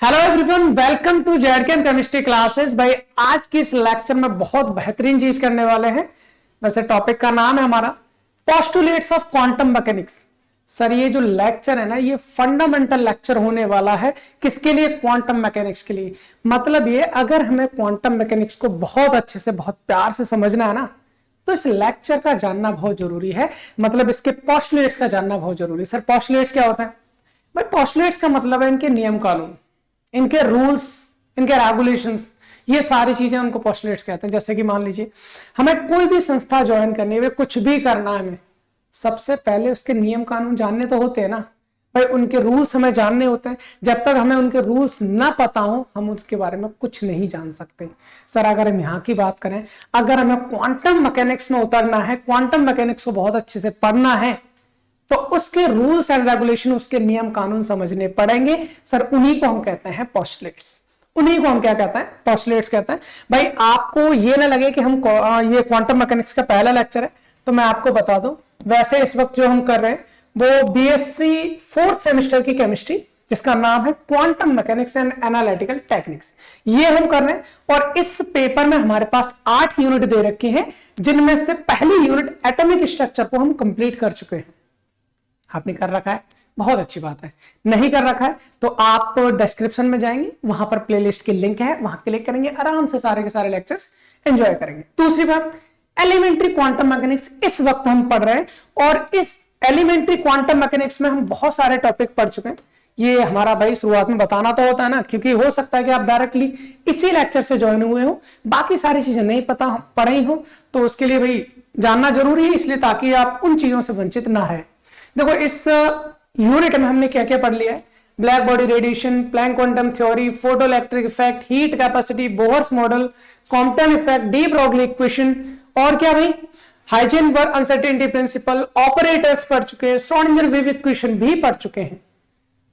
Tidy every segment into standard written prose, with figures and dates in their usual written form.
Hello everyone, welcome to ZKM chemistry classes. भाई आज की इस लेक्चर में बहुत बेहतरीन चीज करने वाले हैं। वैसे टॉपिक का नाम है हमारा postulates of quantum mechanics. Sir ये जो लेक्चर है ना, ये फंडामेंटल लेक्चर होने वाला है। किसके लिए? क्वांटम मैकेनिक्स के लिए। मतलब ये अगर हमें क्वांटम मैकेनिक्स को बहुत अच्छे से बहुत प्यार से समझना है ना, तो इस लेक्चर का जानना बहुत जरूरी है। मतलब इसके पोस्टुलेट्स का जानना बहुत जरूरी है। सर पोस्टुलेट्स क्या होता है? भाई पोस्टुलेट्स का मतलब है इनके नियम कानून, इनके रूल्स, इनके रेगुलेशंस, ये सारी चीजें उनको पोस्टुलेट्स कहते हैं। जैसे कि मान लीजिए हमें कोई भी संस्था ज्वाइन करनी है, कुछ भी करना है, हमें सबसे पहले उसके नियम कानून जानने तो होते हैं ना भाई, उनके रूल्स हमें जानने होते हैं। जब तक हमें उनके रूल्स ना पता हो हम उसके बारे में कुछ नहीं जान सकते। सर अगर हम यहाँ की बात करें, अगर हमें क्वांटम मैकेनिक्स में उतरना है, क्वांटम मैकेनिक्स को बहुत अच्छे से पढ़ना है, तो उसके रूल्स एंड रेगुलेशन, उसके नियम कानून समझने पड़ेंगे। सर उन्हीं को हम कहते हैं पोस्टुलेट्स। उन्हीं को हम क्या कहते हैं? पोस्टुलेट्स कहते हैं। भाई आपको ये ना लगे कि हम ये क्वांटम मैकेनिक्स का पहला लेक्चर है, तो मैं आपको बता दूं, वैसे इस वक्त जो हम कर रहे हैं वो बीएससी 4th सेमेस्टर की केमिस्ट्री, जिसका नाम है quantum mechanics and analytical techniques, ये हम कर रहे हैं। और इस पेपर में हमारे पास 8 यूनिट दे रखी हैं, जिनमें से पहली यूनिट एटॉमिक स्ट्रक्चर को हम कंप्लीट कर चुके हैं। आपने कर रखा है, बहुत अच्छी बात है। नहीं कर रखा है तो आप डिस्क्रिप्शन में जाएंगे, वहां पर प्लेलिस्ट की लिंक है, वहां क्लिक करेंगे, आराम से सारे के सारे लेक्चर्स एंजॉय करेंगे। दूसरी बात, एलिमेंट्री क्वांटम मैकेनिक्स इस वक्त हम पढ़ रहे हैं, और इस एलिमेंट्री क्वांटम मैकेनिक्स में हम बहुत सारे टॉपिक पढ़ चुके हैं। ये हमारा भाई शुरुआत में बताना तो होता है ना, क्योंकि हो सकता है कि आप डायरेक्टली इसी लेक्चर से ज्वाइन हुए हो, बाकी सारी चीजें नहीं पता पढ़े ही हो, तो उसके लिए भाई जानना जरूरी है, इसलिए ताकि आप उन चीजों से वंचित ना रहे। देखो इस यूनिट में हमने क्या क्या पढ़ लिया है? Black body radiation, Planck quantum theory, photo electric effect, heat capacity, Bohr's model, Compton effect, de Broglie equation, और क्या भाई हाइजेनबर्ग अनसर्टेनिटी प्रिंसिपल, ऑपरेटर्स पढ़ चुके हैं, श्रोडिंगर वेव इक्वेशन भी पढ़ चुके हैं।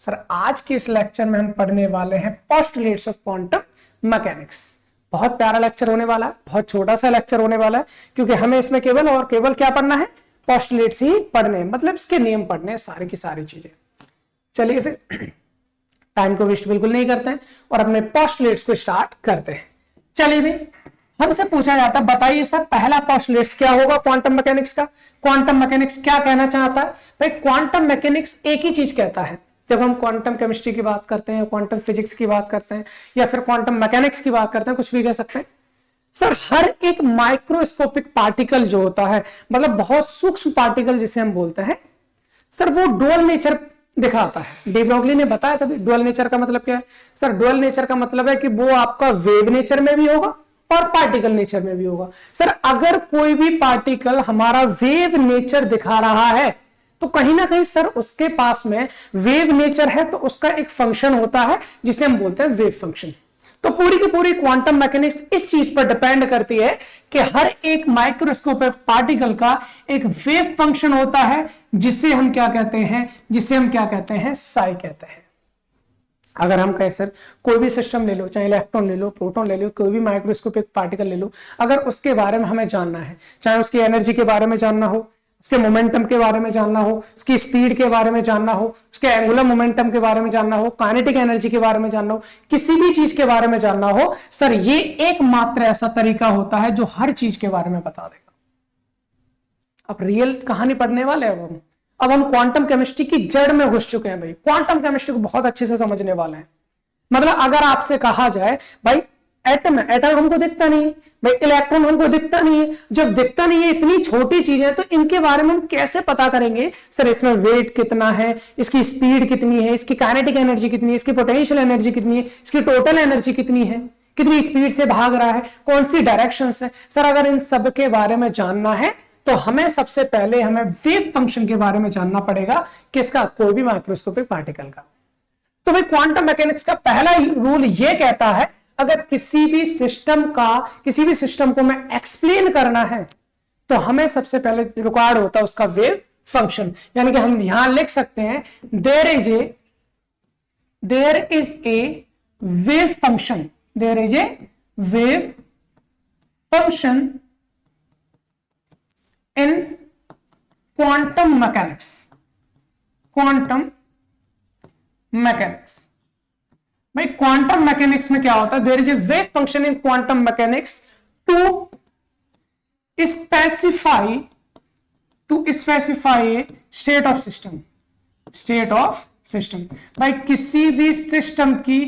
सर आज के इस लेक्चर में हम पढ़ने वाले हैं पोस्टुलेट्स ऑफ क्वांटम मैकेनिक्स। बहुत प्यारा लेक्चर होने वाला है, बहुत छोटा सा लेक्चर होने वाला है, क्योंकि हमें इसमें केवल और केवल क्या पढ़ना है? पोस्टुलेट्स ही पढ़ने, मतलब इसके नियम पढ़ने, सारी की सारी चीजें। चलिए फिर टाइम को वेस्ट बिल्कुल नहीं करते हैं और अपने पोस्टुलेट्स को स्टार्ट करते हैं। चलिए भी, हमसे पूछा जाता है बताइए सर पहला पोस्टुलेट्स क्या होगा क्वांटम मैकेनिक्स का? क्वांटम मैकेनिक्स क्या कहना चाहता है? भाई क्वांटम मैकेनिक्स एक ही चीज कहता है। जब हम क्वांटम केमिस्ट्री की बात करते हैं, क्वांटम फिजिक्स की बात करते हैं, या फिर क्वांटम मैकेनिक्स की बात करते हैं, कुछ भी कह सकते हैं। सर हर एक माइक्रोस्कोपिक पार्टिकल जो होता है, मतलब बहुत सूक्ष्म पार्टिकल जिसे हम बोलते हैं, सर वो डुअल नेचर दिखाता है। डी ब्रोगली ने बताया था डुअल नेचर का मतलब क्या है। सर डुअल नेचर का मतलब है कि वो आपका वेव नेचर में भी होगा और पार्टिकल नेचर में भी होगा। सर अगर कोई भी पार्टिकल हमारा वेव नेचर दिखा रहा है, तो कहीं ना कहीं सर उसके पास में वेव नेचर है, तो उसका एक फंक्शन होता है जिसे हम बोलते हैं वेव फंक्शन। तो पूरी की पूरी क्वांटम मैकेनिक्स इस चीज पर डिपेंड करती है कि हर एक माइक्रोस्कोपिक पार्टिकल का एक वेव फंक्शन होता है, जिसे हम क्या कहते हैं? जिसे हम क्या कहते हैं? साई कहते हैं। अगर हम कहें सर कोई भी सिस्टम ले लो, चाहे इलेक्ट्रॉन ले लो, प्रोटॉन ले लो, कोई भी माइक्रोस्कोपिक पार्टिकल ले लो, अगर उसके बारे में हमें जानना है, चाहे उसकी एनर्जी के बारे में जानना हो, उसके मोमेंटम के बारे में जानना हो, उसकी स्पीड के बारे में जानना हो, उसके एंगुलर मोमेंटम के बारे में जानना हो, काइनेटिक एनर्जी के बारे में जानना हो, किसी भी चीज के बारे में जानना हो, सर ये एकमात्र ऐसा तरीका होता है जो हर चीज के बारे में बता देगा। अब रियल कहानी पढ़ने वाले हैं अब हम क्वांटम केमिस्ट्री की जड़ में घुस चुके हैं भाई। क्वांटम केमिस्ट्री को बहुत अच्छे से समझने वाले हैं। मतलब अगर आपसे कहा जाए भाई एटम है, एटम हमको दिखता नहीं भाई, इलेक्ट्रॉन हमको दिखता नहीं है, जब दिखता नहीं है, इतनी छोटी चीज है, तो इनके बारे में हम कैसे पता करेंगे? सर इसमें वेट कितना है, इसकी स्पीड कितनी है, इसकी काइनेटिक एनर्जी कितनी है, इसकी पोटेंशियल एनर्जी कितनी है, इसकी टोटल एनर्जी कितनी है, कितनी स्पीड से भाग रहा है, कौन सी डायरेक्शन से। सर अगर इन सब के बारे में जानना है तो हमें सबसे पहले हमें वेव फंक्शन के बारे में जानना पड़ेगा। किसका? कोई भी माइक्रोस्कोपिक पार्टिकल का। तो भाई क्वांटम मैकेनिक्स का पहला रूल ये कहता है, अगर किसी भी सिस्टम को मैं एक्सप्लेन करना है, तो हमें सबसे पहले रिक्वायर्ड होता है उसका वेव फंक्शन। यानी कि हम यहां लिख सकते हैं there is a wave function, there is a wave function in quantum mechanics. भाई क्वांटम मैकेनिक्स में क्या होता है, there is a wave function in quantum mechanics to specify a state of system. State of system, भाई किसी भी system की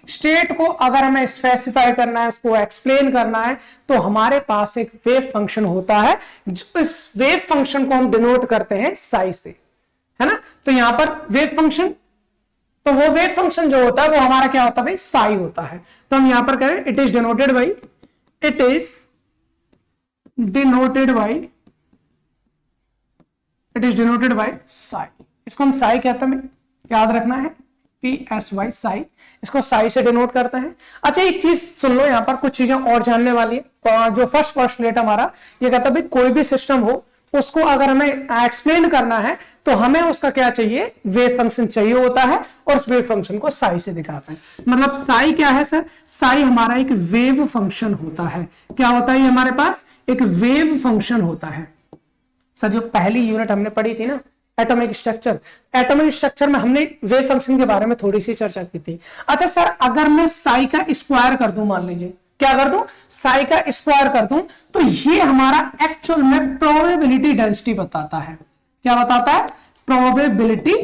state को अगर हमें स्पेसिफाई करना है, उसको एक्सप्लेन करना है, तो हमारे पास एक वेव फंक्शन होता है, जो इस वेव फंक्शन को हम डिनोट करते हैं साई से, है ना। तो यहां पर वेव फंक्शन, तो वो वेव फंक्शन जो होता है वो हमारा क्या होता है भाई, साई होता है। तो हम यहां पर करें, it is denoted by Sai. इसको हम साई कहते हैं, याद रखना है, PSY साई, इसको साई से डिनोट करते हैं। अच्छा एक चीज सुन लो, यहां पर कुछ चीजें और जानने वाली है। जो फर्स्ट पोस्टुलेट हमारा ये कहता है भाई कोई भी सिस्टम हो, उसको अगर हमें एक्सप्लेन करना है तो हमें उसका क्या चाहिए, वेव फंक्शन चाहिए होता है, और उस वेव फंक्शन को साई से दिखाते हैं। मतलब साई क्या है सर, साई हमारा एक वेव फंक्शन होता है। क्या होता है ये हमारे पास, एक वेव फंक्शन होता है। सर जो पहली यूनिट हमने पढ़ी थी ना, एटॉमिक स्ट्रक्चर में हमने वेव फंक्शन के बारे में थोड़ी सी चर्चा की थी। अच्छा सर अगर मैं साई का स्क्वायर कर दूं, मान लीजिए क्या कर दूं, साई का स्क्वायर कर दूं, तो ये हमारा एक्चुअल में प्रोबेबिलिटी डेंसिटी बताता है। क्या बताता है, प्रोबेबिलिटी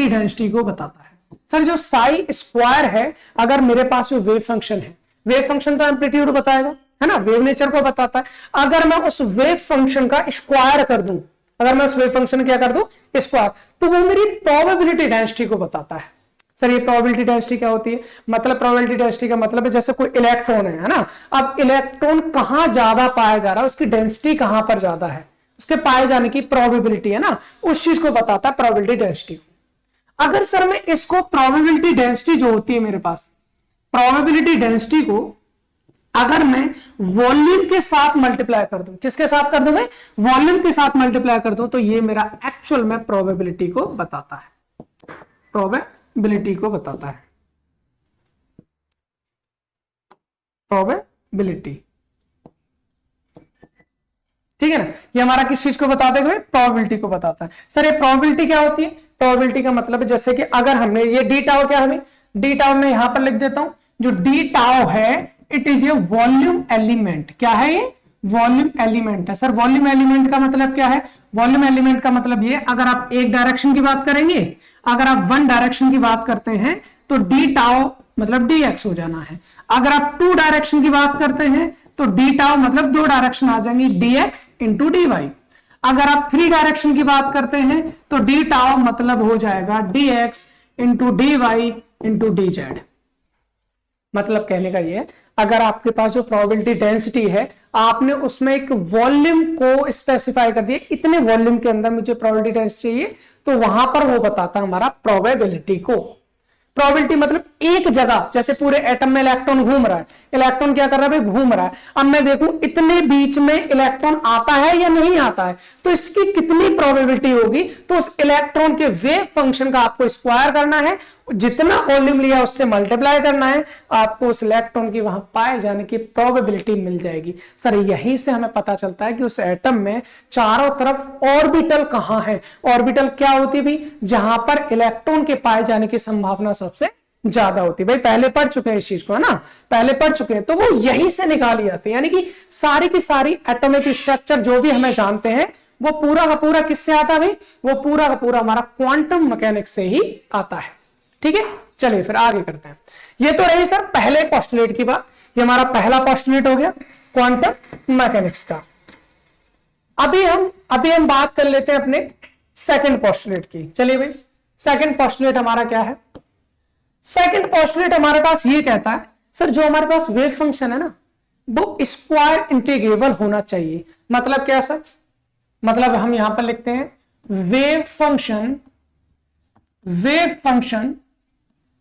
डेंसिटी को बताता है। सर जो साई स्क्वायर है, अगर मेरे पास जो वेव फंक्शन है, वेव फंक्शन तो एम्पलीट्यूड बताएगा, है ना, वेव नेचर को बताता है। अगर मैं उस वेव फंक्शन का स्क्वायर कर दूं, अगर मैं उस वेव फंक्शन क्या कर दूं, स्क्वायर, तो वो मेरी प्रोबेबिलिटी डेंसिटी को बताता है। सर ये प्रोबेबिलिटी डेंसिटी क्या होती है, मतलब प्रोबेबिलिटी डेंसिटी का मतलब है जैसे कोई इलेक्ट्रॉन है ना, अब इलेक्ट्रॉन कहां ज्यादा पाया जा रहा है, उसकी डेंसिटी कहां पर ज्यादा है, उसके पाए जाने की प्रोबेबिलिटी है ना, उस चीज को बताता है प्रोबेबिलिटी डेंसिटी। अगर सर मैं इसको प्रोबेबिलिटी डेंसिटी जो होती है मेरे पास, प्रोबेबिलिटी डेंसिटी को अगर मैं वॉल्यूम के साथ मल्टीप्लाई कर दूं, किसके साथ कर दूं मैं, वॉल्यूम के साथ मल्टीप्लाई कर दूं, तो ये मेरा एक्चुअल में प्रोबेबिलिटी को बताता है, प्रोबेबिलिटी ठीक है ना। ये हमारा किस चीज को बताते हैं, प्रोबेबिलिटी को बताता है। सर ये प्रोबेबिलिटी क्या होती है, प्रोबेबिलिटी का मतलब है जैसे कि अगर हमने ये डी टाउ, क्या हमें डी टाउ में यहां पर लिख देता हूं, जो डी टाउ है it is a volume element. क्या है ये, वॉल्यूम एलिमेंट है। सर वॉल्यूम एलिमेंट का मतलब क्या है, वॉल्यूम एलिमेंट का मतलब ये, अगर आप एक डायरेक्शन की बात करेंगे, अगर आप वन डायरेक्शन की बात करते हैं तो डी टाउ मतलब dx हो जाना है। अगर आप टू डायरेक्शन की बात करते हैं तो डी टाउ मतलब दो डायरेक्शन आ जाएंगे, dx इंटू dy। अगर आप थ्री डायरेक्शन की बात करते हैं तो डी टाउ मतलब हो जाएगा dx into dy into dz। मतलब कहने का ये है, अगर आपके पास जो प्रोबेबिलिटी डेंसिटी है, आपने उसमें एक वॉल्यूम को स्पेसिफाई कर दिया, इतने वॉल्यूम के अंदर मुझे प्रोबेबिलिटी डेंसिटी चाहिए, तो वहां पर वो बताता है हमारा प्रोबेबिलिटी को। प्रोबेबिलिटी मतलब एक जगह, जैसे पूरे एटम में इलेक्ट्रॉन घूम रहा है, इलेक्ट्रॉन क्या कर रहा है भाई, घूम रहा है। अब मैं देखूं इतने बीच में इलेक्ट्रॉन आता है या नहीं आता है, तो इसकी कितनी प्रोबेबिलिटी होगी, तो उस इलेक्ट्रॉन के वेव फंक्शन का आपको स्क्वायर करना है, जितना वॉल्यूम लिया उससे मल्टीप्लाई करना है, आपको उस इलेक्ट्रॉन की वहां पाए जाने की प्रोबेबिलिटी मिल जाएगी। सर यहीं से हमें पता चलता है कि उस एटम में चारों तरफ ऑर्बिटल कहां है। ऑर्बिटल क्या होती है भाई, जहां पर इलेक्ट्रॉन के पाए जाने की संभावना सबसे ज्यादा होती है। भाई पहले पढ़ चुके हैं इस चीज को, है ना, पहले पढ़ चुके हैं, तो वो यहीं से निकाली जाती है। यानी कि सारी की सारी एटॉमिक स्ट्रक्चर जो भी हमें जानते हैं, वो पूरा का पूरा किससे आता है भाई, वो पूरा का पूरा हमारा क्वांटम मैकेनिक्स से ही आता है। ठीक है, चलिए फिर आगे करते हैं। ये तो रही सर पहले पोस्टुलेट की बात, ये हमारा पहला पोस्टुलेट हो गया क्वांटम मैकेनिक्स का। अभी हम बात कर लेते हैं अपने सेकंड पोस्टुलेट की। चलिए भाई, सेकंड पोस्टुलेट हमारा क्या है, सेकंड पोस्टुलेट हमारे पास ये कहता है, सर जो हमारे पास वेव फंक्शन है ना, वो स्क्वायर इंटीग्रेबल होना चाहिए। मतलब क्या सर, मतलब हम यहां पर लिखते हैं wave function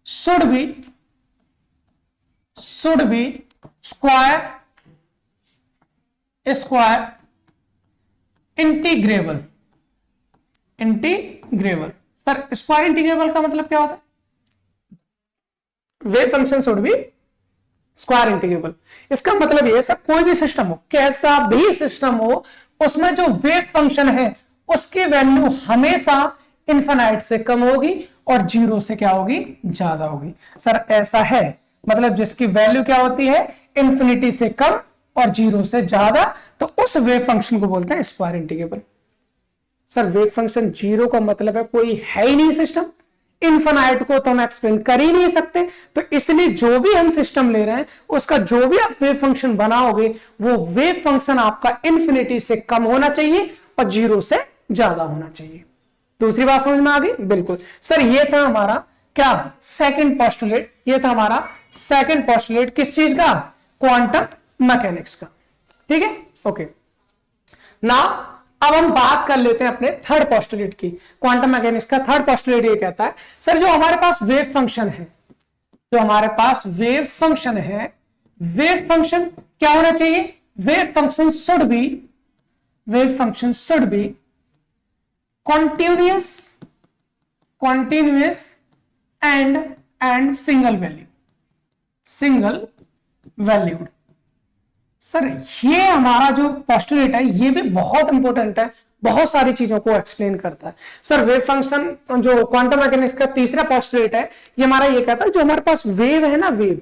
should be square integrable. Sir square integrable का मतलब क्या होता है, wave function should B square integrable. इसका मतलब ये सर कोई भी सिस्टम हो, कैसा भी सिस्टम हो, उसमें जो वेव फंक्शन है उसकी वैल्यू हमेशा इन्फिनाइट से कम होगी और जीरो से क्या होगी, ज्यादा होगी। सर ऐसा है, मतलब जिसकी वैल्यू क्या होती है, इन्फिनिटी से कम और जीरो से ज्यादा, तो उस वेव फंक्शन को बोलते हैं square integrable. Sir wave function zero का मतलब है कोई है ही नहीं सिस्टम, इन्फिनाइट को तो हम एक्सप्लेन कर ही नहीं सकते, तो इसलिए जो भी हम सिस्टम ले रहे हैं उसका जो भी आप वेव फंक्शन बनाओगे वो वेव फंक्शन आपका इन्फिनिटी से कम होना चाहिए और जीरो से ज्यादा होना चाहिए। दूसरी बात समझ में आ गई? बिल्कुल। सर ये था हमारा क्या, सेकंड पोस्टुलेट, ये था हमारा सेकंड पोस्टुलेट किस चीज का, क्वांटम मैकेनिक्स का। ठीक है, ओके। नाउ अब हम बात कर लेते हैं अपने थर्ड पोस्टुलेट की। क्वांटम मैकेनिक्स का थर्ड पोस्टुलेट ये कहता है, सर जो हमारे पास वेव फंक्शन है, जो हमारे पास वेव फंक्शन है, वेव फंक्शन क्या होना चाहिए, wave function should B continuous and single valued। Sir ये हमारा जो पोस्टुलेट है ये भी बहुत इंपॉर्टेंट है, बहुत सारी चीजों को एक्सप्लेन करता है। सर वेव फंक्शन जो क्वांटम मैकेनिक्स का तीसरा पोस्टुलेट है ये हमारा ये कहता है जो हमारे पास वेव है ना, वेव,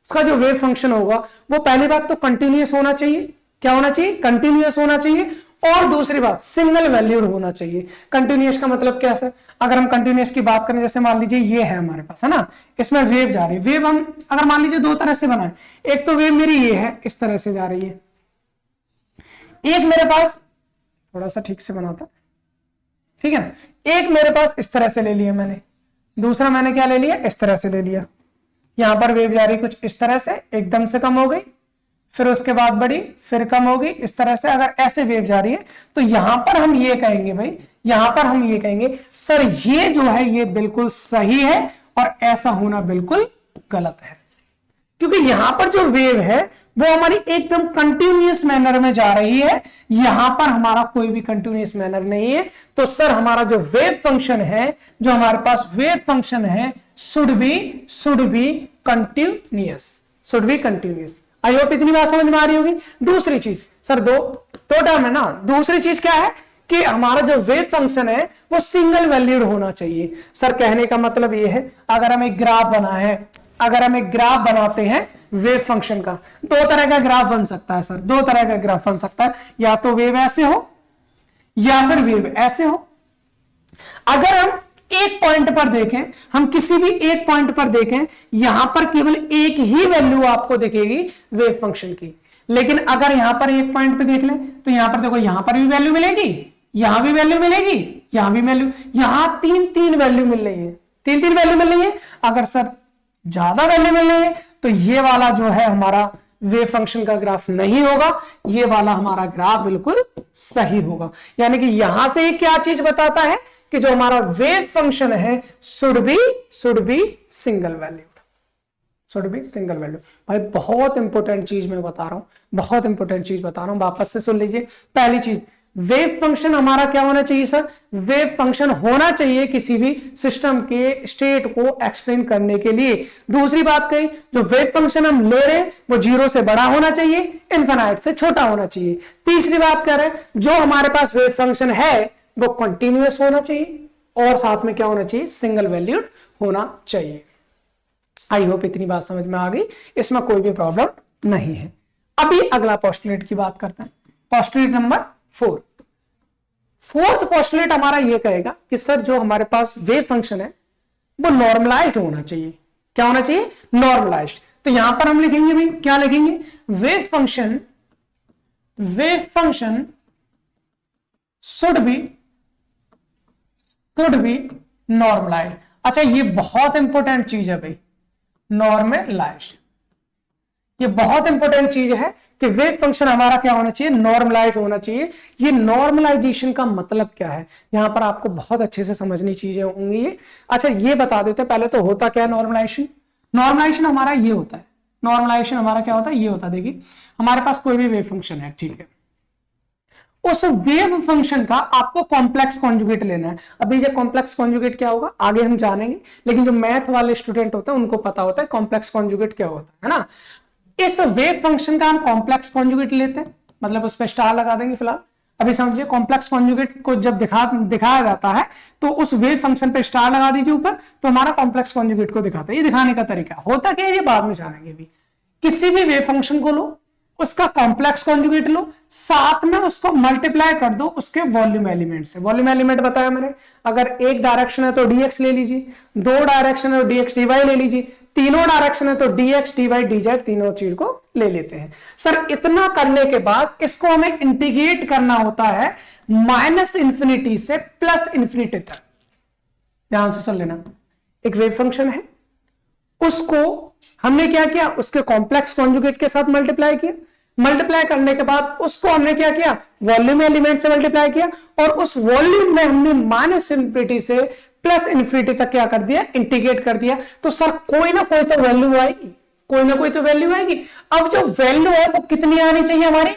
उसका जो वेव फंक्शन होगा वो पहली बात तो कंटिन्यूअस होना चाहिए। क्या होना चाहिए, कंटिन्यूअस होना चाहिए, और दूसरी बात सिंगल वैल्यूड होना चाहिए। कंटिन्यूअस का मतलब क्या है, अगर हम कंटिन्यूअस की बात करें, जैसे मान लीजिए ये है हमारे पास, है ना, इसमें वेव जा रही है। वेव हम अगर मान लीजिए दो तरह से बनाए, एक तो वेव मेरी ये है, इस तरह से जा रही है, एक मेरे पास, थोड़ा सा ठीक से बनाता, ठीक है ना, एक मेरे पास इस तरह से ले लिया मैंने, दूसरा मैंने क्या ले लिया, इस तरह से ले लिया। यहां पर वेव जा रही कुछ इस तरह से, एकदम से कम हो गई, फिर उसके बाद बढ़ी, फिर कम होगी, इस तरह से अगर ऐसे वेव जा रही है तो यहां पर हम ये कहेंगे भाई, यहां पर हम ये कहेंगे सर ये जो है ये बिल्कुल सही है और ऐसा होना बिल्कुल गलत है, क्योंकि यहां पर जो वेव है वो हमारी एकदम कंटिन्यूअस मैनर में जा रही है, यहां पर हमारा कोई भी कंटिन्यूअस मैनर नहीं है। तो सर हमारा जो वेव फंक्शन है, जो हमारे पास वेव फंक्शन है, should be continuous. I hope इतनी बात समझ में आ रही होगी। दूसरी चीज सर दो टर्म है ना, दूसरी चीज क्या है कि हमारा जो वेव फंक्शन है वो सिंगल वैल्यूड होना चाहिए। सर कहने का मतलब ये है, अगर हम एक ग्राफ बनाते हैं वेव फंक्शन का, दो तरह का ग्राफ बन सकता है सर, दो तरह का ग्राफ बन सकता है, या तो वेव ऐसे हो या फिर वेव ऐसे हो। अगर हम एक पॉइंट पर देखें, हम किसी भी एक पॉइंट पर देखें, यहां पर केवल एक ही वैल्यू आपको दिखेगी वेव फंक्शन की, लेकिन अगर यहां पर एक पॉइंट पे देख लें तो यहां पर देखो, यहां पर भी वैल्यू मिलेगी, यहां भी वैल्यू मिलेगी, यहां भी वैल्यू, यहां तीन वैल्यू मिल रही है, तीन वैल्यू मिल रही है। अगर सर ज्यादा वैल्यू मिल रही है तो ये वाला जो है हमारा वेव फंक्शन का ग्राफ नहीं होगा, ये वाला हमारा ग्राफ बिल्कुल सही होगा। यानी कि यहां से क्या चीज बताता है कि जो हमारा वेव फंक्शन है शुड बी सिंगल वैल्यू। भाई बहुत इंपॉर्टेंट चीज मैं बता रहा हूं, बहुत इंपॉर्टेंट चीज बता रहा हूं, वापस से सुन लीजिए। पहली चीज, वेव फंक्शन हमारा क्या होना चाहिए सर, वेव फंक्शन होना चाहिए किसी भी सिस्टम के स्टेट को एक्सप्लेन करने के लिए। दूसरी बात कही, जो वेव फंक्शन हम ले रहे हैं वो जीरो से बड़ा होना चाहिए, इनफिनाइट से छोटा होना चाहिए। तीसरी बात कर रहे हैं, जो हमारे पास वेव फंक्शन है वो कंटिन्यूअस होना चाहिए और साथ में क्या होना चाहिए, सिंगल वैल्यूड होना चाहिए। आई होप इतनी बात समझ में आ गई, इसमें कोई भी प्रॉब्लम नहीं है। अभी अगला पोस्टुलेट की बात करते हैं, पोस्टुलेट नंबर 4। फोर्थ पोस्टुलेट हमारा ये कहेगा कि सर जो हमारे पास वेव फंक्शन है वो नॉर्मलाइज्ड होना चाहिए। क्या होना चाहिए, नॉर्मलाइज्ड। तो यहां पर हम लिखेंगे भाई, क्या लिखेंगे, wave function should be normalised. अच्छा ये बहुत इंपॉर्टेंट चीज है भाई, नॉर्मलाइज्ड, ये बहुत इंपॉर्टेंट चीज है कि वेव फंक्शन हमारा क्या होना चाहिए, नॉर्मलाइज होना चाहिए। ये नॉर्मलाइजेशन का मतलब क्या है, यहां पर आपको बहुत अच्छे से समझनी चीजें होंगी ये। अच्छा ये बता देते पहले तो होता क्या है नॉर्मलाइजेशन। नॉर्मलाइजेशन हमारा ये होता है, नॉर्मलाइजेशन हमारा क्या होता है, ये होता है। देखिए हमारे पास कोई भी वेव फंक्शन है, ठीक है, उस वेव फंक्शन का आपको कॉम्प्लेक्स कॉन्जुगेट लेना है। अभी ये कॉम्प्लेक्स कॉन्जुगेट क्या होगा आगे हम जानेंगे, लेकिन जो मैथ वाले स्टूडेंट होते हैं उनको पता होता है कॉम्प्लेक्स कॉन्जुगेट क्या होता है ना। इस वेव फंक्शन का हम कॉम्प्लेक्स कॉन्जुगेट लेते हैं, मतलब उस पर स्टार लगा देंगे फिलहाल। अभी समझिए कॉम्प्लेक्स कॉन्जुगेट को जब दिखाया जाता है तो उस वेव फंक्शन पे स्टार लगा दीजिए ऊपर, तो हमारा कॉम्प्लेक्स कॉन्जुगेट को दिखाता है। ये दिखाने का तरीका होता क्या है ये बाद में जानेंगे। भी किसी भी वेव फंक्शन को लो, उसका कॉम्प्लेक्स कॉन्जुगेट लो, साथ में उसको मल्टीप्लाई कर दो उसके वॉल्यूम एलिमेंट से। वॉल्यूम एलिमेंट बताया मैंने, अगर एक डायरेक्शन है तो dx ले लीजिए, दो डायरेक्शन है तो dx dy ले लीजिए, तीनों डायरेक्शन है तो dx dy dz तीनों चीज को ले लेते हैं। सर इतना करने के बाद इसको हमें इंटीग्रेट करना होता है -∞ से +∞ तक। ध्यान से सुन लेना, एक वेव फंक्शन है, उसको हमने क्या किया, उसके कॉम्प्लेक्स कॉन्जुगेट के साथ मल्टीप्लाई किया, मल्टीप्लाई करने के बाद उसको हमने क्या किया, वॉल्यूम एलिमेंट से मल्टीप्लाई किया, और उस वॉल्यूम में हमने -∞ से +∞ तक क्या कर दिया, इंटीग्रेट कर दिया। तो सर कोई ना कोई तो वैल्यू आएगी, कोई ना कोई तो वैल्यू आएगी। अब जो वैल्यू है वो कितनी आनी चाहिए, हमारी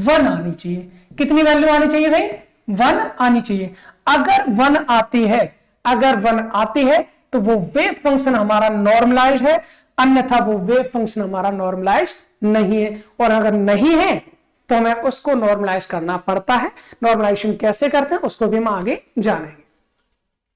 1 आनी चाहिए। कितनी वैल्यू आनी चाहिए भाई, 1 आनी चाहिए। अगर 1 आती है, अगर 1 आती है तो वो वेव फंक्शन हमारा नॉर्मलाइज है, अन्यथा वो वेव फंक्शन हमारा नॉर्मलाइज नहीं है। और अगर नहीं है तो हमें उसको नॉर्मलाइज करना पड़ता है। नॉर्मलाइजेशन कैसे करते हैं उसको भी हम आगे जानेंगे।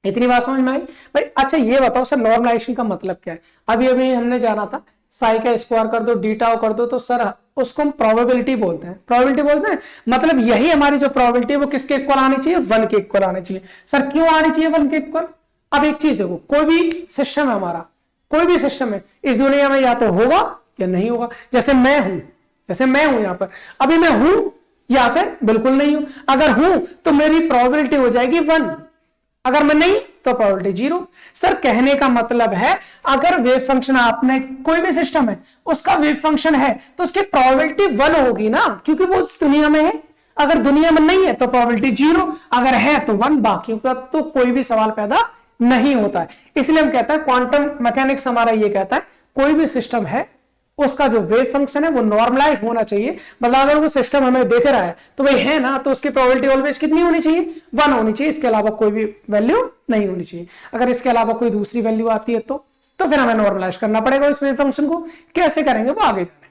इतनी बात समझ में आई भाई। अच्छा ये बताओ सर नॉर्मलाइजेशन का मतलब क्या है। अभी अभी हमने जाना था साई का स्क्वायर कर दो, डी टाउ कर दो, तो सर उसको हम प्रोबेबिलिटी बोलते हैं। प्रोबेबिलिटी बोलते हैं मतलब यही हमारी जो प्रोबेबिलिटी है वो किसके इक्वल आनी चाहिए, 1 के इक्वल आनी चाहिए। सर क्यों आनी चाहिए 1 के इक्वल। अब एक चीज देखो, कोई भी सिस्टम है हमारा, कोई भी सिस्टम है इस दुनिया में या तो होगा या नहीं होगा। जैसे मैं हूं, जैसे मैं हूं यहां पर, अभी मैं हूं या फिर बिल्कुल नहीं हूं। अगर हूं तो मेरी प्रोबेबिलिटी हो जाएगी 1, अगर मैं नहीं तो प्रोबेबिलिटी 0। सर कहने का मतलब है अगर वेव फंक्शन आपने, कोई भी सिस्टम है उसका वेव फंक्शन है तो उसकी प्रोबेबिलिटी 1 होगी ना, क्योंकि वो इस दुनिया में है। अगर दुनिया में नहीं है तो प्रोबेबिलिटी 0, अगर है तो 1, बाकियों का तो कोई भी सवाल पैदा नहीं होता है। इसलिए हम कहते हैं क्वांटम मैकेनिक्स हमारा ये कहता है कोई भी सिस्टम है उसका जो वेव फंक्शन है वो नॉर्मलाइज होना चाहिए। मतलब अगर वो सिस्टम हमें देख रहा है तो भाई है ना, तो उसकी प्रोबेबिलिटी ऑलवेज कितनी होनी चाहिए, 1 होनी चाहिए। इसके अलावा कोई भी वैल्यू नहीं होनी चाहिए। अगर इसके अलावा कोई दूसरी वैल्यू आती है तो फिर हमें नॉर्मलाइज करना पड़ेगा उस वेव फंक्शन को। कैसे करेंगे वो आगे जानेंगे।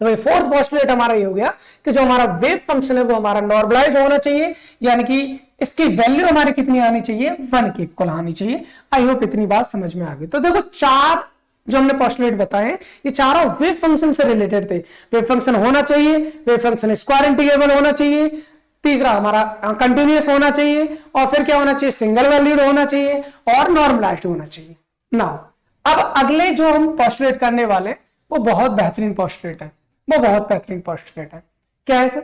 तो भाई फोर्थ पोस्टुलेट हमारा ये हो गया कि जो हमारा वेव फंक्शन है वो हमारा नॉर्मलाइज होना चाहिए, यानी कि इसकी वैल्यू हमारी कितनी आनी चाहिए, 1 के इक्वल आनी चाहिए। आई होप इतनी बात समझ में आ गई। तो देखो 4 जो हमने पोस्टुलेट बताए ये चारों वेव फंक्शन से रिलेटेड थे। वेव फंक्शन होना चाहिए, वेव फंक्शन स्क्वायर इंटीग्रेबल होना चाहिए, तीसरा हमारा कंटिन्यूअस होना चाहिए, और फिर क्या होना चाहिए, सिंगल वैल्यूड होना चाहिए, और नॉर्मलाइज्ड होना चाहिए। नाउ अब अगले जो हम पोस्टुलेट करने वाले वो बहुत बेहतरीन पोस्टुलेट है, वो बहुत बेहतरीन पोस्टुलेट है। क्या है सर,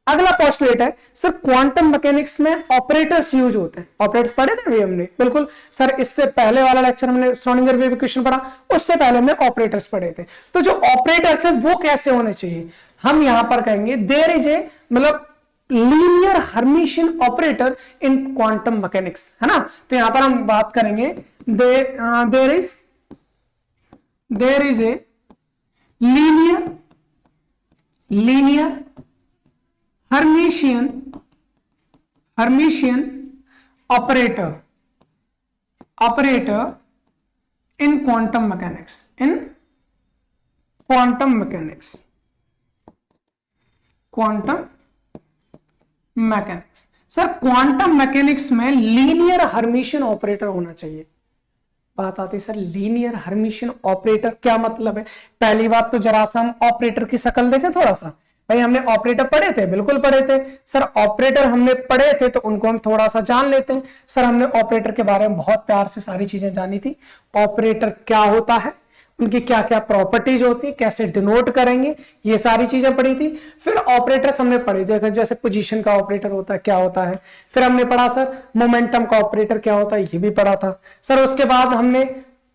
अगला पोस्टुलेट है सर क्वांटम मैकेनिक्स में ऑपरेटर्स यूज होते हैं। ऑपरेटर्स पढ़े थे अभी हमने, बिल्कुल सर इससे पहले वाला लेक्चर हमने श्रोडिंगर वेव इक्वेशन पढ़ा, उससे पहले हमने ऑपरेटर्स पढ़े थे। तो जो ऑपरेटर्स है वो कैसे होने चाहिए, हम यहां पर कहेंगे देयर इज ए मतलब linear Hermitian operator in quantum mechanics, है ना। तो यहां पर हम बात करेंगे there is a linear Hermitian operator in quantum mechanics. Sir quantum mechanics में लीनियर हर्मिशियन ऑपरेटर होना चाहिए। बात आती है सर लीनियर हर्मिशियन ऑपरेटर क्या मतलब है। पहली बात तो जरा सा हम ऑपरेटर की शक्ल देखें थोड़ा सा। भाई हमने ऑपरेटर पढ़े थे, बिल्कुल पढ़े थे सर, ऑपरेटर हमने पढ़े थे तो उनको हम थोड़ा सा जान लेते हैं। सर हमने ऑपरेटर के बारे में बहुत प्यार से सारी चीजें जानी थी। ऑपरेटर क्या होता है, उनकी क्या क्या प्रॉपर्टीज होती है, कैसे डिनोट करेंगे, ये सारी चीजें पढ़ी थी। फिर ऑपरेटर्स हमने पढ़े थे, जैसे पोजीशन का ऑपरेटर होता है क्या होता है। फिर हमने पढ़ा सर मोमेंटम का ऑपरेटर क्या होता है, ये भी पढ़ा था सर। उसके बाद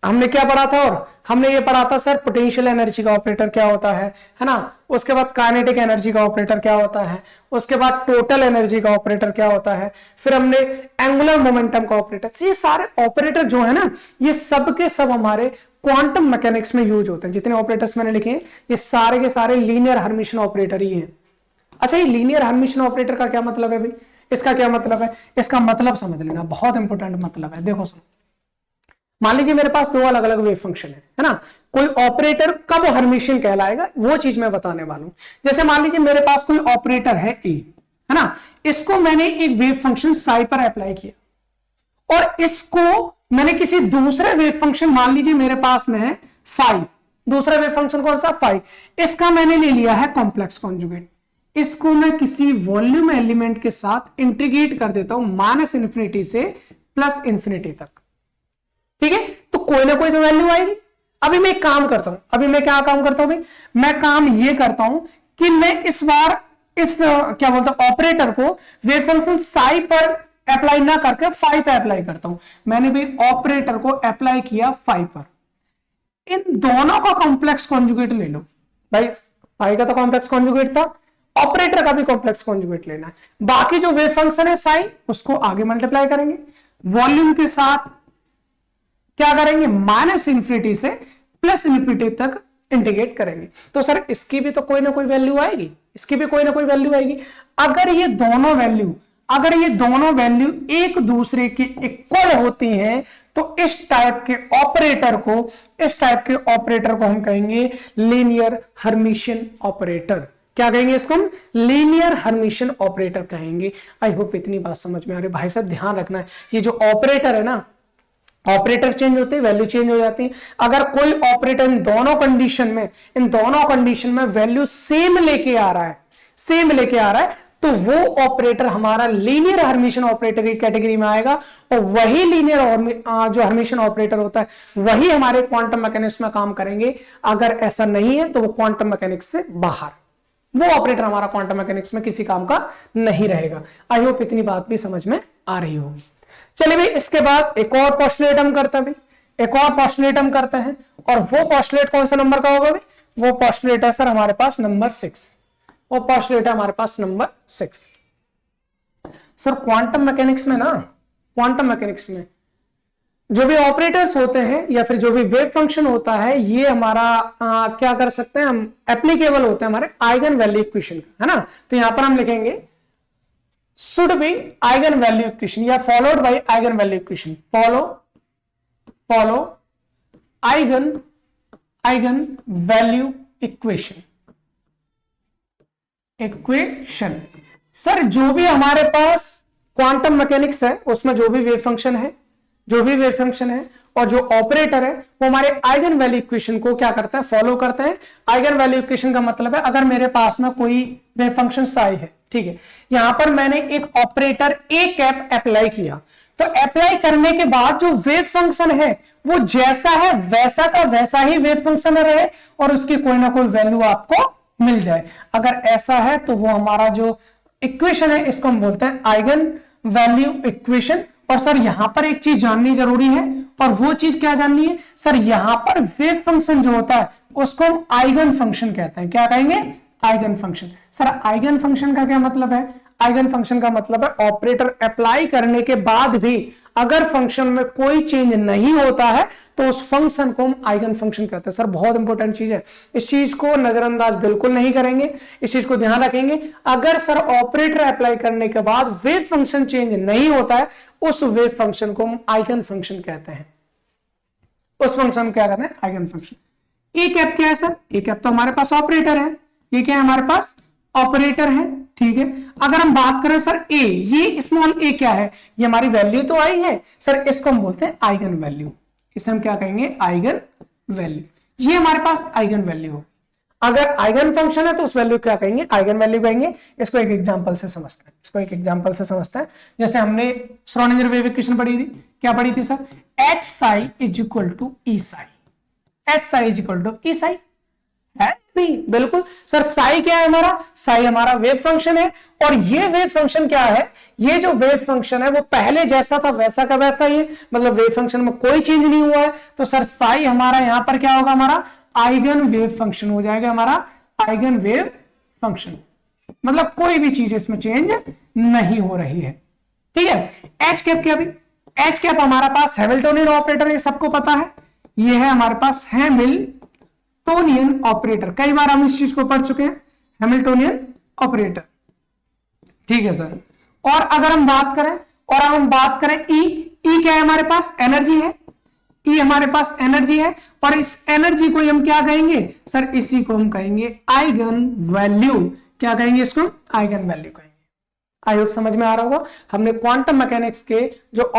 हमने क्या पढ़ा था, और हमने ये पढ़ा था सर पोटेंशियल एनर्जी का ऑपरेटर क्या होता है ना। उसके बाद काइनेटिक एनर्जी का ऑपरेटर क्या होता है, उसके बाद टोटल एनर्जी का ऑपरेटर क्या होता है। फिर हमने एंगुलर मोमेंटम का ऑपरेटर। ये सारे ऑपरेटर जो है ना, ये सब के सब हमारे क्वांटम मैकेनिक्स में यूज होते हैं। जितने ऑपरेटर्स मैंने लिखे हैं ये सारे के सारे लीनियर हर्मिशियन ऑपरेटर ही हैं। अच्छा ये लीनियर हर्मिशियन ऑपरेटर का क्या मतलब है भाई, इसका क्या मतलब है, इसका मतलब समझ लेना, बहुत इंपॉर्टेंट मतलब है। देखो सुनो, मान लीजिए मेरे पास 2 अलग अलग वेव फंक्शन है ना। कोई ऑपरेटर कब हर्मिशियन कहलाएगा वो चीज मैं बताने वाला हूं। जैसे मान लीजिए मेरे पास कोई ऑपरेटर है ए, है है ना। इसको मैंने एक वेव फंक्शन साई पर अप्लाई किया और इसको मैंने किसी दूसरे वेव फंक्शन, मान लीजिए मेरे पास में है फाई, दूसरा वेव फंक्शन कौन सा, फाई, इसका मैंने ले लिया है कॉम्प्लेक्स कॉन्जुगेट। इसको मैं किसी वॉल्यूम एलिमेंट के साथ इंटीग्रेट कर देता हूं -∞ से +∞ तक, ठीक है। तो कोई ना कोई तो वैल्यू आएगी। अभी मैं एक काम करता हूं, अभी मैं क्या काम करता हूं भाई, मैं काम ये करता हूं कि मैं इस बार इस क्या बोलता हूं ऑपरेटर को वेव फंक्शन साई पर अप्लाई ना करके फाई पे अप्लाई करता हूं। मैंने भी ऑपरेटर को अप्लाई किया फाई पर, इन दोनों का कॉम्प्लेक्स कॉन्जुगेट ले लो भाई। फाई का तो कॉम्प्लेक्स कॉन्जुगेट था, ऑपरेटर का भी कॉम्प्लेक्स कॉन्जुगेट लेना है। बाकी जो वेव फंक्शन है साई, उसको आगे मल्टीप्लाई करेंगे, वॉल्यूम के साथ क्या करेंगे, -∞ से +∞ तक इंटीग्रेट करेंगे। तो सर इसकी भी तो कोई ना कोई वैल्यू आएगी, इसकी भी कोई ना कोई वैल्यू आएगी। अगर ये दोनों वैल्यू एक दूसरे के इक्वल होती हैं तो इस टाइप के ऑपरेटर को हम कहेंगे लीनियर हर्मिशियन ऑपरेटर। क्या कहेंगे इसको हम, लीनियर हर्मिशियन ऑपरेटर कहेंगे। आई होप इतनी बात समझ में आ रही है। भाई साहब ध्यान रखना है, ये जो ऑपरेटर है ना, ऑपरेटर चेंज होते हैं, वैल्यू चेंज हो जाती है। अगर कोई ऑपरेटर इन दोनों कंडीशन में वैल्यू सेम लेके आ रहा है, तो वो ऑपरेटर हमारा लीनियर हर्मिशियन ऑपरेटर की कैटेगरी में आएगा। और वही लीनियर जो हर्मिशियन ऑपरेटर होता है वही हमारे क्वांटम मैकेनिक्स में काम करेंगे। अगर ऐसा नहीं है तो वो क्वांटम मैकेनिक्स से बाहर, वो ऑपरेटर हमारा क्वांटम मैकेनिक्स में किसी काम का नहीं रहेगा। आई होप इतनी बात भी समझ में आ रही होगी। चलिए भाई, इसके बाद एक और पोस्टुलेट हम करते हैं, और वो पोस्टुलेट कौन सा नंबर का होगा भाई, वो पोस्टुलेट है सर हमारे पास नंबर 6। वो पोस्टुलेट है हमारे पास नंबर 6। सर क्वांटम मैकेनिक्स में जो भी ऑपरेटर्स होते हैं या फिर जो भी वेव फंक्शन होता है, ये हमारा क्या कर सकते हैं हम, एप्लीकेबल होते हैं हमारे आइगन वैल्यू इक्वेशन का, है ना। तो यहां पर हम लिखेंगे should be eigen value equation या followed by eigen value equation, follow eigen value equation। Sir जो भी हमारे पास क्वांटम मैकेनिक्स है उसमें जो भी वेव फंक्शन है और जो ऑपरेटर है वो हमारे आइगन वैल्यू इक्वेशन को क्या करता है, फॉलो करते हैं। आइगन वैल्यू इक्वेशन का मतलब है अगर मेरे पास में कोई वेव फंक्शन साई है, ठीक है, यहां पर मैंने एक ऑपरेटर ए कैप अप्लाई किया, तो अप्लाई करने के बाद जो वेव फंक्शन है वो जैसा है वैसा का वैसा ही वेव फंक्शन रहे और उसकी कोई ना कोई वैल्यू आपको मिल जाए। अगर ऐसा है तो वो हमारा जो इक्वेशन है इसको हम बोलते हैं आइगन वैल्यू इक्वेशन। और सर यहां पर एक चीज जाननी जरूरी है, और वो चीज क्या जाननी है सर, यहां पर वेव फंक्शन जो होता है उसको हम आइगन फंक्शन कहते हैं। क्या कहेंगे, eigen function. Sir eigen function का क्या मतलब है, आइगन फंक्शन का मतलब है ऑपरेटर अप्लाई करने के बाद भी अगर फंक्शन में कोई चेंज नहीं होता है तो उस फंक्शन को हम आइगन फंक्शन कहते हैं। सर बहुत इंपॉर्टेंट चीज है, इस चीज को नजरअंदाज बिल्कुल नहीं करेंगे, इस चीज को ध्यान रखेंगे। अगर सर ऑपरेटर अप्लाई करने के बाद वेव फंक्शन चेंज नहीं होता है, उस वेव फंक्शन को हम आइगन फंक्शन कहते हैं। उस फंक्शन क्या कहते हैं, आइगन फंक्शन। ए कैप क्या है सर, ए कैप तो हमारे पास ऑपरेटर है, ये क्या है हमारे पास ऑपरेटर है, ठीक है। अगर हम बात करें सर ए, ये स्मॉल ए क्या है, ये हमारी वैल्यू तो आई है सर, इसको हम बोलते हैं आइगन वैल्यू। इसे हम क्या कहेंगे, आइगन वैल्यू। ये हमारे पास आइगन वैल्यू हो। अगर आइगन फंक्शन है तो उस वैल्यू क्या कहेंगे, आइगन वैल्यू कहेंगे। इसको एक एग्जांपल से समझते हैं, जैसे हमने श्रोडिंगर वेव इक्वेशन पढ़ी थी, क्या पढ़ी थी sir, H psi is equal to E psi, H psi is equal to E psi है नहीं, बिल्कुल सर। साई क्या है हमारा, साई हमारा वेव फंक्शन है, और ये वेव फंक्शन क्या है, ये जो वेव फंक्शन है वो पहले जैसा था वैसा का वैसा ही है, मतलब वेव फंक्शन में कोई चेंज नहीं हुआ है। तो सर साई हमारा यहां पर क्या होगा, हमारा आइगन वेव फंक्शन हो जाएगा, हमारा आइगन वेव फंक्शन, मतलब कोई भी चीज इसमें चेंज नहीं हो रही है, ठीक है। एच कैप क्या भी, एच कैप हमारा पास हैमिल्टोनियन ऑपरेटर, ये सबको पता है, ये है हमारे पास हैमिल्टोनियन ऑपरेटर। कई बार हम इस चीज को पढ़ चुके हैं, हैमिल्टोनियन ऑपरेटर, ठीक है सर। और अगर हम बात करें ई क्या है हमारे पास, एनर्जी है, ई हमारे पास एनर्जी है, और इस एनर्जी को हम क्या कहेंगे सर, इसी को हम कहेंगे आइगन वैल्यू। क्या कहेंगे इसको, आइगन वैल्यू कहेंगे। आई होप समझ में आ रहा होगा। हमने क्वांटम मैकेनिक्स के जो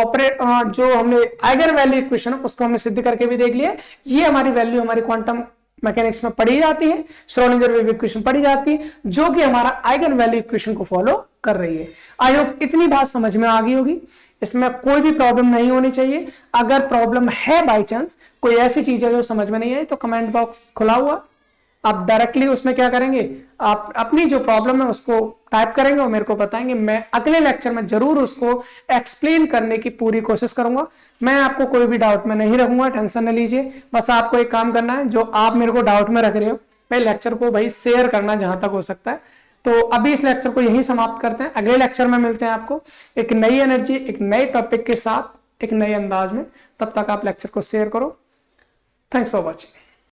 हमने आइगन वैल्यू इक्वेशन उसको हमने सिद्ध करके भी देख लिया। ये हमारी वैल्यू हमारी क्वांटम मैकेनिक्स में पढ़ी जाती है, श्रोडिंगर वेव इक्वेशन पढ़ी जाती है, जो कि हमारा आइगन वैल्यू इक्वेशन को फॉलो कर रही है। आई होप इतनी बात समझ में आ गई होगी, इसमें कोई भी प्रॉब्लम नहीं होनी चाहिए। अगर प्रॉब्लम है बाई चांस कोई ऐसी चीज है जो समझ में नहीं आई तो कमेंट बॉक्स खुला हुआ, आप डायरेक्टली उसमें क्या करेंगे, आप अपनी जो प्रॉब्लम है उसको टाइप करेंगे और मेरे को बताएंगे। मैं अगले लेक्चर में जरूर उसको एक्सप्लेन करने की पूरी कोशिश करूंगा। मैं आपको कोई भी डाउट में नहीं रखूंगा, टेंशन न लीजिए। बस आपको एक काम करना है, जो आप मेरे को डाउट में रख रहे हो भाई लेक्चर को भाई शेयर करना जहां तक हो सकता है। तो अभी इस लेक्चर को यहीं समाप्त करते हैं। अगले लेक्चर में मिलते हैं आपको एक नई एनर्जी, एक नए टॉपिक के साथ, एक नए अंदाज में। तब तक आप लेक्चर को शेयर करो। Thanks for watching.